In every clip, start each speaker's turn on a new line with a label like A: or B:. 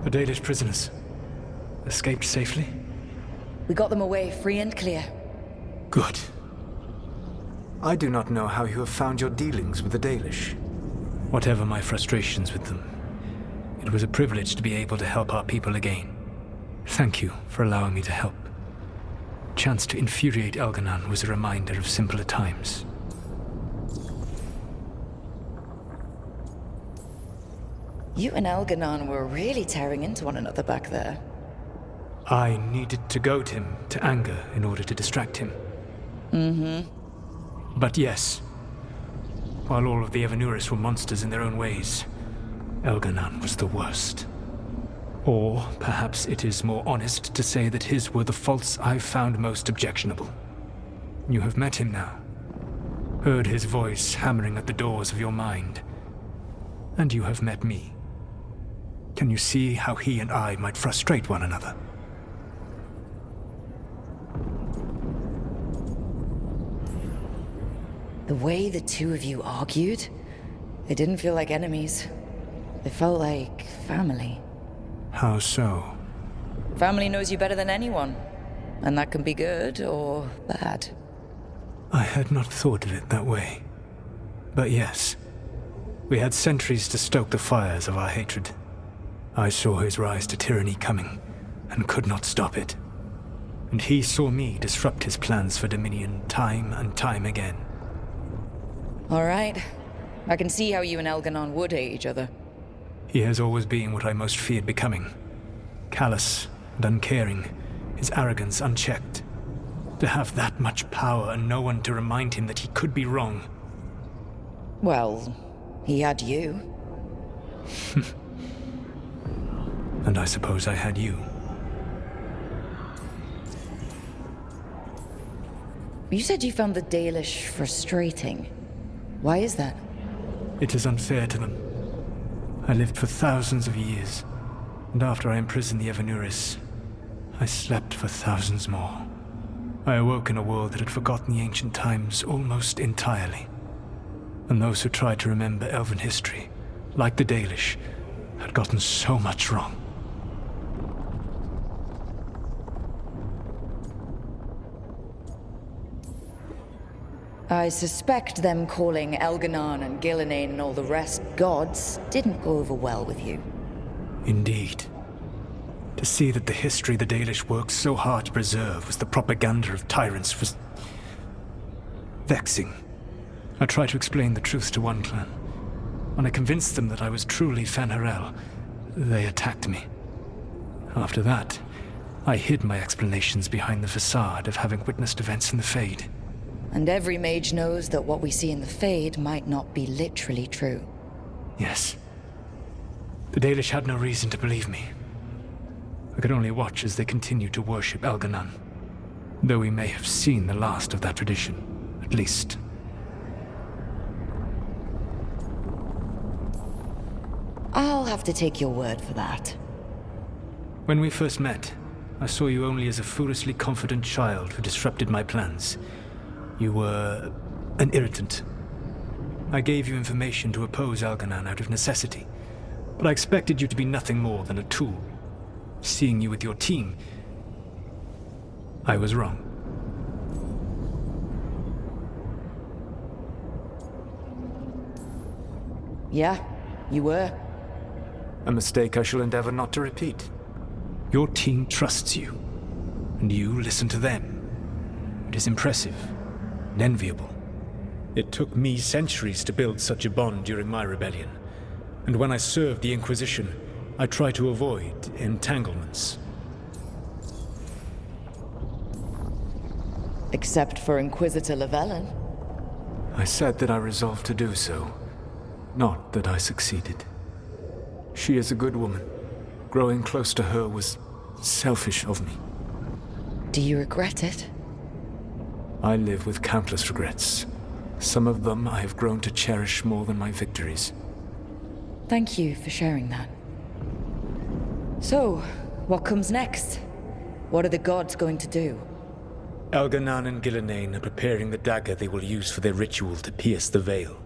A: The Dalish prisoners escaped safely?
B: We got them away free and clear.
A: Good.
C: I do not know how you have found your dealings with the Dalish.
A: Whatever my frustrations with them, it was a privilege to be able to help our people again. Thank you for allowing me to help. Chance to infuriate Elganon was a reminder of simpler times.
B: You and Elganon were really tearing into one another back there.
A: I needed to goad him to anger in order to distract him. But yes, while all of the Evanuris were monsters in their own ways, Elganon was the worst. Or perhaps it is more honest to say that his were the faults I found most objectionable. You have met him now, heard his voice hammering at the doors of your mind, and you have met me. Can you see how he and I might frustrate one another?
B: The way the two of you argued, it didn't feel like enemies. It felt like family.
A: How so?
B: Family knows you better than anyone, and that can be good or bad.
A: I had not thought of it that way. But yes, we had centuries to stoke the fires of our hatred. I saw his rise to tyranny coming, and could not stop it. And he saw me disrupt his plans for dominion time and time again.
B: All right. I can see how you and Elganon would hate each other.
A: He has always been what I most feared becoming. Callous and uncaring, his arrogance unchecked. To have that much power and no one to remind him that he could be wrong.
B: Well, he had you.
A: And I suppose I had you.
B: You said you found the Dalish frustrating. Why is that?
A: It is unfair to them. I lived for thousands of years, and after I imprisoned the Evanuris, I slept for thousands more. I awoke in a world that had forgotten the ancient times almost entirely. And those who tried to remember Elven history, like the Dalish, had gotten so much wrong.
B: I suspect them calling Elganon and Gillenane and all the rest gods didn't go over well with you.
A: Indeed. To see that the history the Dalish worked so hard to preserve was the propaganda of tyrants was vexing. I tried to explain the truth to one clan. When I convinced them that I was truly Fen'Harel, they attacked me. After that, I hid my explanations behind the facade of having witnessed events in the Fade.
B: And every mage knows that what we see in the Fade might not be literally true.
A: Yes. The Dalish had no reason to believe me. I could only watch as they continued to worship Elganon, though we may have seen the last of that tradition, at least.
B: I'll have to take your word for that.
A: When we first met, I saw you only as a foolishly confident child who disrupted my plans. You were an irritant. I gave you information to oppose Elganon out of necessity, but I expected you to be nothing more than a tool. Seeing you with your team, I was wrong.
B: Yeah, you were.
C: A mistake I shall endeavor not to repeat.
A: Your team trusts you, and you listen to them. It is impressive and enviable. It took me centuries to build such a bond during my rebellion, and when I served the Inquisition, I tried to avoid entanglements.
B: Except for Inquisitor Llewellyn.
C: I said that I resolved to do so, not that I succeeded. She is a good woman. Growing close to her was selfish of me.
B: Do you regret it?
C: I live with countless regrets. Some of them I have grown to cherish more than my victories.
B: Thank you for sharing that. So, what comes next? What are the gods going to do?
A: Elganon and Gillenane are preparing the dagger they will use for their ritual to pierce the veil.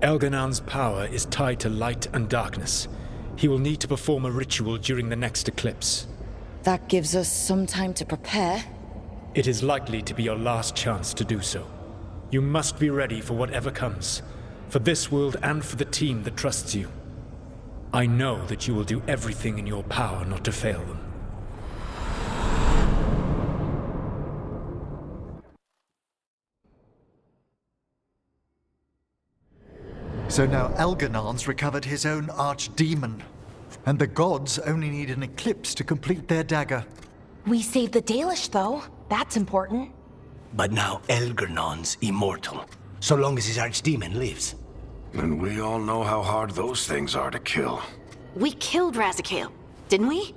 A: Elganon's power is tied to light and darkness. He will need to perform a ritual during the next eclipse.
B: That gives us some time to prepare.
A: It is likely to be your last chance to do so. You must be ready for whatever comes, for this world and for the team that trusts you. I know that you will do everything in your power not to fail them.
D: So now Elganon's recovered his own archdemon, and the gods only need an eclipse to complete their dagger.
E: We saved the Dalish, though. That's important.
F: But now Elgernon's immortal, so long as his archdemon lives.
G: And we all know how hard those things are to kill.
E: We killed Razikale, didn't we?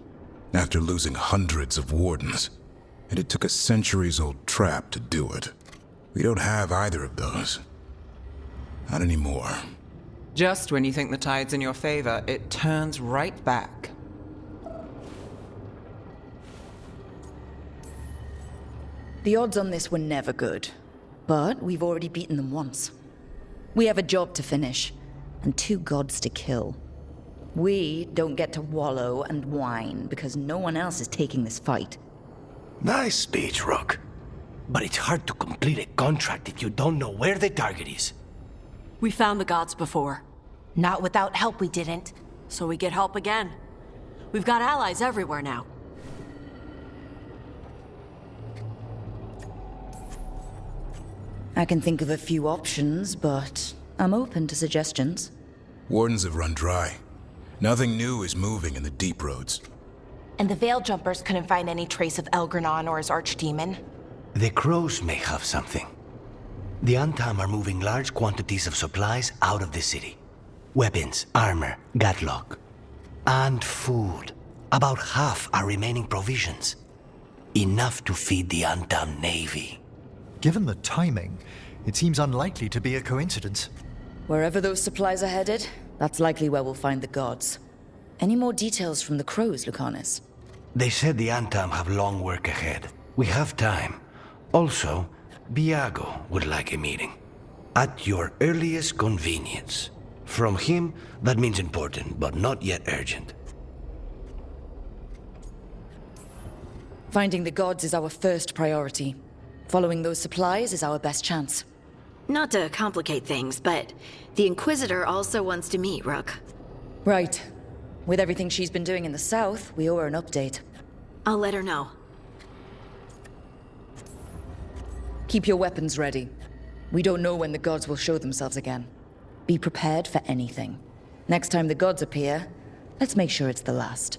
H: After losing hundreds of wardens. And it took a centuries-old trap to do it. We don't have either of those. Not anymore.
I: Just when you think the tide's in your favor, it turns right back.
B: The odds on this were never good, but we've already beaten them once. We have a job to finish, and 2 gods to kill. We don't get to wallow and whine because no one else is taking this fight.
F: Nice speech, Rook. But it's hard to complete a contract if you don't know where the target is.
J: We found the gods before,
E: Not without help, we didn't.
J: so we get help again. We've got allies everywhere now.
B: I can think of a few options, but I'm open to suggestions.
H: Wardens have run dry. Nothing new is moving in the deep roads.
E: And the Veil Jumpers couldn't find any trace of Elgernon or his archdemon.
F: The crows may have something. The Antam are moving large quantities of supplies out of the city. Weapons, armor, gatlock. And food. About half are remaining provisions. Enough to feed the Antam navy.
D: Given the timing, it seems unlikely to be a coincidence.
B: Wherever those supplies are headed, that's likely where we'll find the gods. Any more details from the crows, Lucanus?
F: They said the Antam have long work ahead. We have time. Also, Biago would like a meeting. At your earliest convenience. From him, that means important, but not yet urgent.
B: Finding the gods is our first priority. Following those supplies is our best chance.
J: Not to complicate things, but the Inquisitor also wants to meet Rook.
B: Right. With everything she's been doing in the south, we owe her an update.
J: I'll let her know.
B: Keep your weapons ready. We don't know when the gods will show themselves again. Be prepared for anything. Next time the gods appear, let's make sure it's the last.